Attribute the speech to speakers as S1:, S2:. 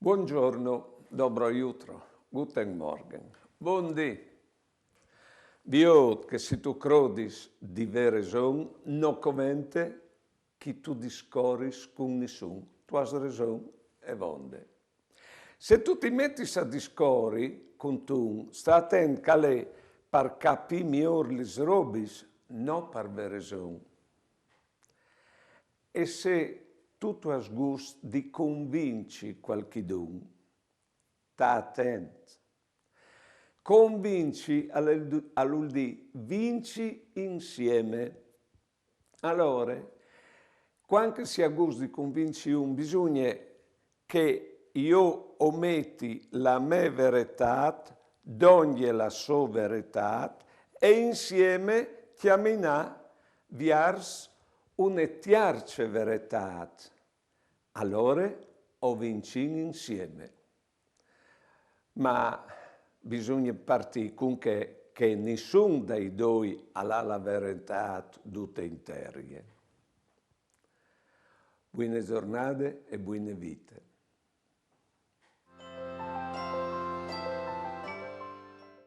S1: Buongiorno, dobro jutro, guten Morgen. Buondì. Viot che si tu crodis di vere raison, no covente chi tu discoris con nessun. Tu has raison e vonde. Se tu ti metti a discori con tu, sta attent calè par capi miglior lis robis, no par vere raison. E se tu has gust di convinci qualchidun, sta attent. Convinci all'udì, vinci insieme. Allora, quando si ha gusto di convinci bisogna che io ometti la mia verità, dogni la sua verità e insieme chiamina viars un'etiarce verità. Allora ho vincin insieme. Ma bisogna partire con che nessuno dei due ha la verità tutta interia. Buone giornate e buone vite.